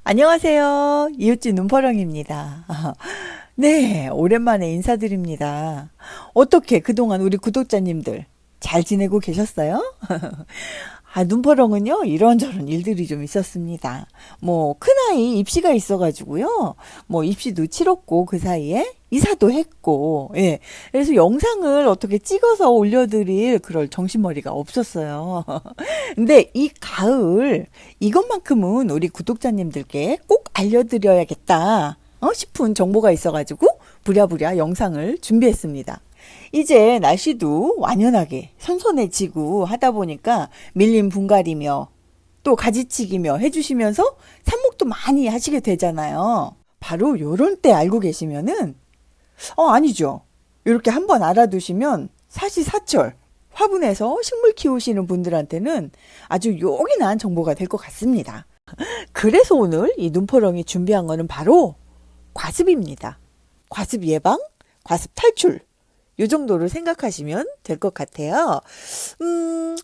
안녕하세요. 이웃집 눈퍼렁입니다. 네, 오랜만에 인사드립니다. 어떻게 그동안 우리 구독자님들 잘 지내고 계셨어요? 눈퍼렁은요, 이런저런 일들이 좀 있었습니다. 큰아이 입시가 있어가지고요, 입시도 치렀고, 그 사이에 이사도 했고, 예. 그래서 영상을 어떻게 찍어서 올려드릴 그럴 정신머리가 없었어요. 근데 이 가을, 이것만큼은 우리 구독자님들께 꼭 알려드려야겠다, 싶은 정보가 있어가지고, 부랴부랴 영상을 준비했습니다. 이제 날씨도 완연하게 선선해지고 하다 보니까 밀림 분갈이며 또 가지치기며 해주시면서 삽목도 많이 하시게 되잖아요. 바로 요런 때 알고 계시면은, 아니죠. 이렇게 한번 알아두시면 사시사철 화분에서 식물 키우시는 분들한테는 아주 요긴한 정보가 될 것 같습니다. 그래서 오늘 이 눈포렁이 준비한 거는 바로 과습입니다. 과습 예방, 과습 탈출. 요 정도로 생각하시면 될 것 같아요.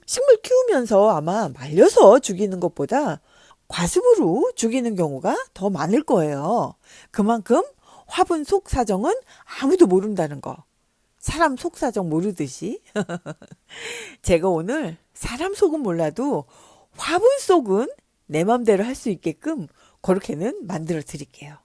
식물 키우면서 아마 말려서 죽이는 것보다 과습으로 죽이는 경우가 더 많을 거예요. 그만큼 화분 속 사정은 아무도 모른다는 거. 사람 속 사정 모르듯이. 제가 오늘 사람 속은 몰라도 화분 속은 내 맘대로 할 수 있게끔 그렇게는 만들어 드릴게요.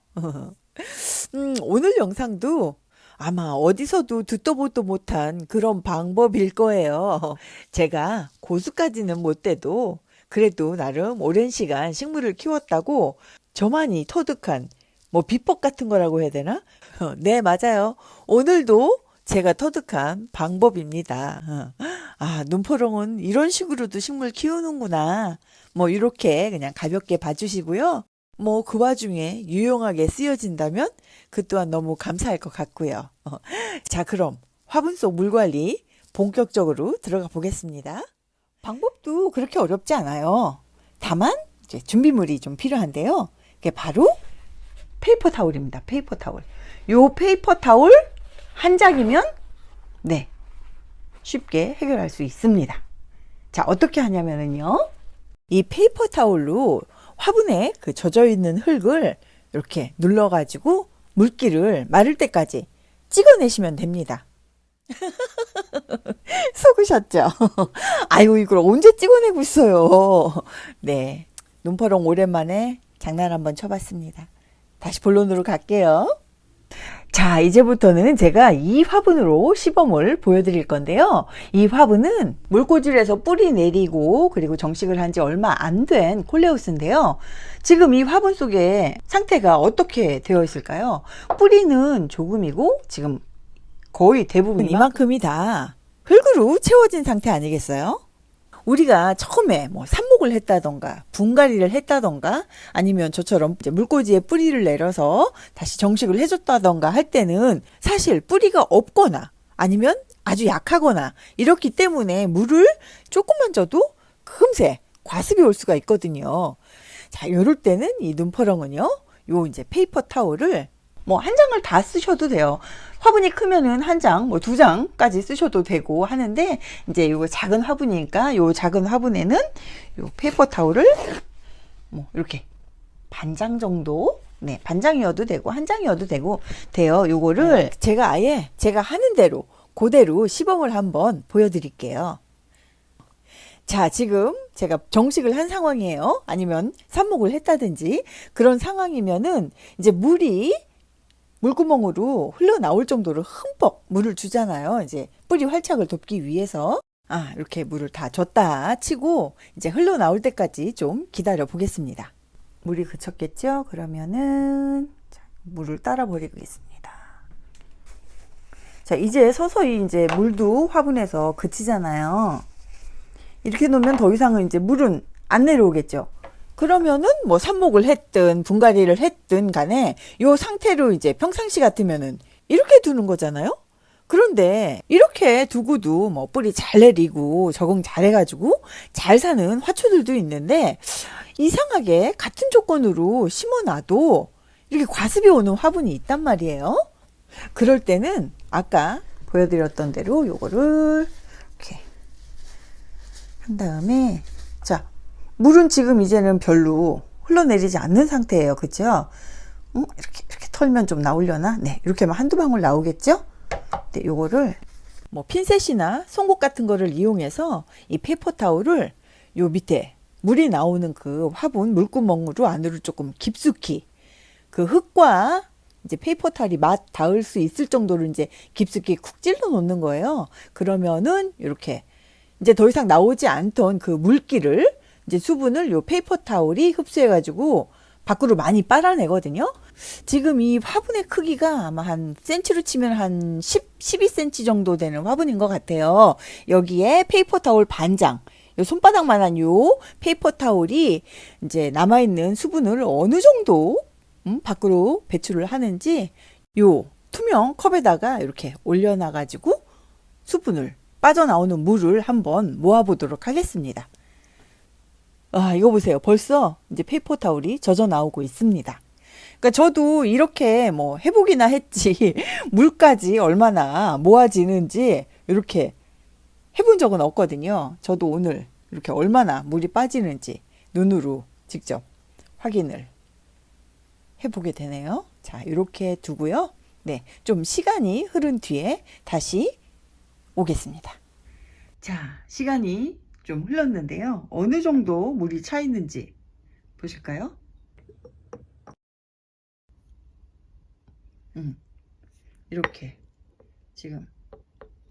오늘 영상도 아마 어디서도 듣도 보도 못한 그런 방법일 거예요. 제가 고수까지는 못 돼도 그래도 나름 오랜 시간 식물을 키웠다고 저만이 터득한 비법 같은 거라고 해야 되나? 네, 맞아요. 오늘도 제가 터득한 방법입니다. 눈포렁은 이런 식으로도 식물 키우는구나. 이렇게 그냥 가볍게 봐주시고요. 그 와중에 유용하게 쓰여진다면 그 또한 너무 감사할 것 같고요. 자, 그럼 화분 속 물 관리 본격적으로 들어가 보겠습니다. 방법도 그렇게 어렵지 않아요. 다만 이제 준비물이 좀 필요한데요. 이게 바로 페이퍼 타올입니다. 페이퍼 타올. 요 페이퍼 타올 한 장이면 네, 쉽게 해결할 수 있습니다. 자, 어떻게 하냐면은요. 이 페이퍼 타올로 화분에 그 젖어 있는 흙을 이렇게 눌러가지고 물기를 마를 때까지 찍어내시면 됩니다. 속으셨죠? 아이고, 이걸 언제 찍어내고 있어요. 네, 눈퍼렁 오랜만에 장난 한번 쳐봤습니다. 다시 본론으로 갈게요. 자, 이제부터는 제가 이 화분으로 시범을 보여드릴 건데요. 이 화분은 물꽂이에서 뿌리 내리고 그리고 정식을 한 지 얼마 안 된 콜레우스인데요. 지금 이 화분 속에 상태가 어떻게 되어 있을까요? 뿌리는 조금이고 지금 거의 대부분 이만큼이 다 흙으로 채워진 상태 아니겠어요? 우리가 처음에 삽목을 했다던가 분갈이를 했다던가 아니면 저처럼 이제 물꽂이에 뿌리를 내려서 다시 정식을 해줬다던가 할 때는 사실 뿌리가 없거나 아니면 아주 약하거나 이렇기 때문에 물을 조금만 줘도 금세 과습이 올 수가 있거든요. 자, 요럴 때는 이 눈퍼렁은요, 요 이제 페이퍼 타올을 한 장을 다 쓰셔도 돼요. 화분이 크면은 한 장, 두 장까지 쓰셔도 되고 하는데, 이제 요거 작은 화분이니까 요 작은 화분에는 요 페이퍼 타올을 이렇게 반 장 정도, 네, 반 장이어도 되고 한 장이어도 돼요. 요거를 제가 아예 제가 하는 대로 그대로 시범을 한번 보여드릴게요. 자, 지금 제가 정식을 한 상황이에요. 아니면 삽목을 했다든지 그런 상황이면은 이제 물구멍으로 흘러나올 정도로 흠뻑 물을 주잖아요. 이제 뿌리 활착을 돕기 위해서. 이렇게 물을 다 줬다 치고 이제 흘러나올 때까지 좀 기다려 보겠습니다. 물이 그쳤겠죠? 그러면은 자, 물을 따라 버리겠습니다. 자, 이제 서서히 이제 물도 화분에서 그치잖아요. 이렇게 놓으면 더 이상은 이제 물은 안 내려오겠죠. 그러면은 삽목을 했든 분갈이를 했든 간에 요 상태로 이제 평상시 같으면은 이렇게 두는 거잖아요. 그런데 이렇게 두고도 뿌리 잘 내리고 적응 잘 해가지고 잘 사는 화초들도 있는데 이상하게 같은 조건으로 심어놔도 이렇게 과습이 오는 화분이 있단 말이에요. 그럴 때는 아까 보여드렸던 대로 요거를 이렇게 한 다음에 자, 물은 지금 이제는 별로 흘러내리지 않는 상태예요. 그죠? 이렇게 털면 좀 나오려나? 네, 이렇게만 한두 방울 나오겠죠? 네, 요거를 뭐 핀셋이나 송곳 같은 거를 이용해서 이 페이퍼 타올을 요 밑에 물이 나오는 그 화분 물구멍으로 안으로 조금 깊숙이 그 흙과 이제 페이퍼 타올이 맞 닿을 수 있을 정도로 이제 깊숙이 쿡 찔러 놓는 거예요. 그러면은 이렇게 이제 더 이상 나오지 않던 그 물기를 이제 수분을 요 페이퍼 타올이 흡수해 가지고 밖으로 많이 빨아내거든요. 지금 이 화분의 크기가 아마 한 센치로 치면 한 12cm 정도 되는 화분인 것 같아요. 여기에 페이퍼 타올 반장, 요 손바닥만한 요 페이퍼 타올이 이제 남아있는 수분을 어느 정도 밖으로 배출을 하는지 요 투명 컵에다가 이렇게 올려놔가지고 수분을 빠져나오는 물을 한번 모아보도록 하겠습니다. 아, 이거 보세요. 벌써 이제 페이퍼 타올이 젖어 나오고 있습니다. 그러니까 저도 이렇게 뭐 해보기나 했지 물까지 얼마나 모아지는지 이렇게 해본 적은 없거든요. 저도 오늘 이렇게 얼마나 물이 빠지는지 눈으로 직접 확인을 해보게 되네요. 자, 이렇게 두고요. 네, 좀 시간이 흐른 뒤에 다시 오겠습니다. 자, 시간이 좀 흘렀는데요. 어느 정도 물이 차 있는지 보실까요? 이렇게 지금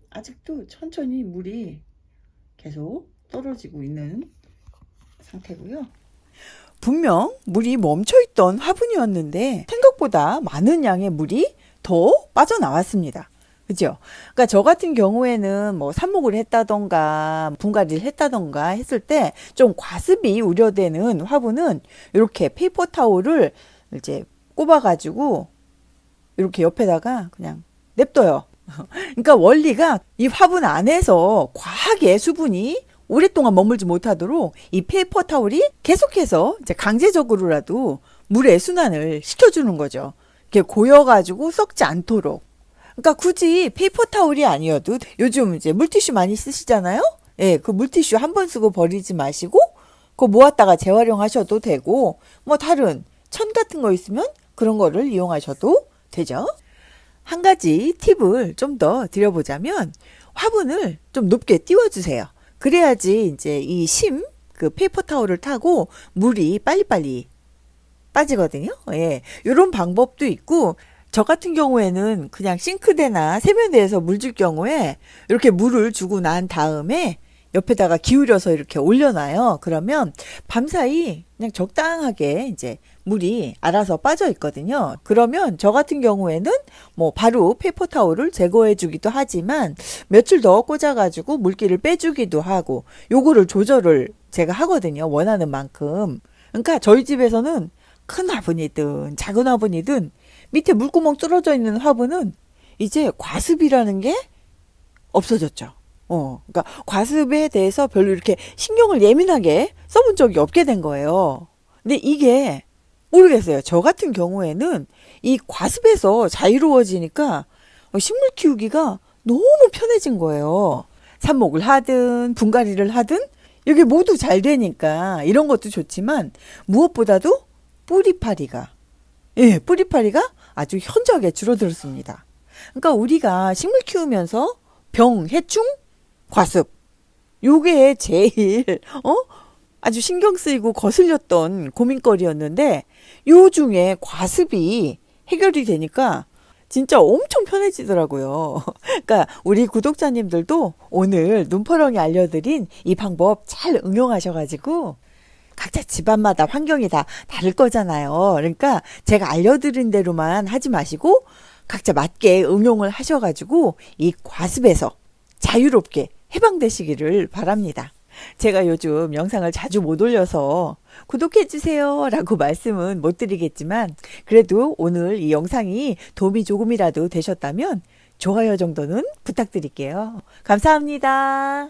아직도 천천히 물이 계속 떨어지고 있는 상태고요. 분명 물이 멈춰있던 화분이었는데 생각보다 많은 양의 물이 더 빠져나왔습니다. 그죠? 그러니까 저 같은 경우에는 뭐 삽목을 했다던가 분갈이를 했다던가 했을 때 좀 과습이 우려되는 화분은 이렇게 페이퍼 타올을 이제 꼽아가지고 이렇게 옆에다가 그냥 냅둬요. 그러니까 원리가 이 화분 안에서 과하게 수분이 오랫동안 머물지 못하도록 이 페이퍼 타올이 계속해서 이제 강제적으로라도 물의 순환을 시켜주는 거죠. 이렇게 고여가지고 썩지 않도록. 그러니까 굳이 페이퍼 타올이 아니어도 요즘 이제 물티슈 많이 쓰시잖아요. 예, 그 물티슈 한 번 쓰고 버리지 마시고 그거 모았다가 재활용하셔도 되고 뭐 다른 천 같은 거 있으면 그런 거를 이용하셔도 되죠. 한 가지 팁을 좀 더 드려보자면 화분을 좀 높게 띄워주세요. 그래야지 이제 이 그 페이퍼 타올을 타고 물이 빨리빨리 빠지거든요. 예, 이런 방법도 있고 저 같은 경우에는 그냥 싱크대나 세면대에서 물 줄 경우에 이렇게 물을 주고 난 다음에 옆에다가 기울여서 이렇게 올려놔요. 그러면 밤사이 그냥 적당하게 이제 물이 알아서 빠져 있거든요. 그러면 저 같은 경우에는 뭐 바로 페이퍼 타올을 제거해 주기도 하지만 며칠 더 꽂아가지고 물기를 빼주기도 하고 요거를 조절을 제가 하거든요. 원하는 만큼. 그러니까 저희 집에서는 큰 화분이든 작은 화분이든 밑에 물구멍 뚫어져 있는 화분은 이제 과습이라는 게 없어졌죠. 그러니까 과습에 대해서 별로 이렇게 신경을 예민하게 써본 적이 없게 된 거예요. 근데 이게 모르겠어요. 저 같은 경우에는 이 과습에서 자유로워지니까 식물 키우기가 너무 편해진 거예요. 삽목을 하든 분갈이를 하든 이게 모두 잘 되니까 이런 것도 좋지만 무엇보다도 뿌리파리가 뿌리파리가 아주 현저하게 줄어들었습니다. 그러니까 우리가 식물 키우면서 병, 해충, 과습 요게 제일 아주 신경 쓰이고 거슬렸던 고민거리였는데 요 중에 과습이 해결이 되니까 진짜 엄청 편해지더라고요. 그러니까 우리 구독자님들도 오늘 눈퍼렁이 알려드린 이 방법 잘 응용하셔가지고 각자 집안마다 환경이 다 다를 거잖아요. 그러니까 제가 알려드린 대로만 하지 마시고 각자 맞게 응용을 하셔가지고 이 과습에서 자유롭게 해방되시기를 바랍니다. 제가 요즘 영상을 자주 못 올려서 구독해주세요 라고 말씀은 못 드리겠지만 그래도 오늘 이 영상이 도움이 조금이라도 되셨다면 좋아요 정도는 부탁드릴게요. 감사합니다.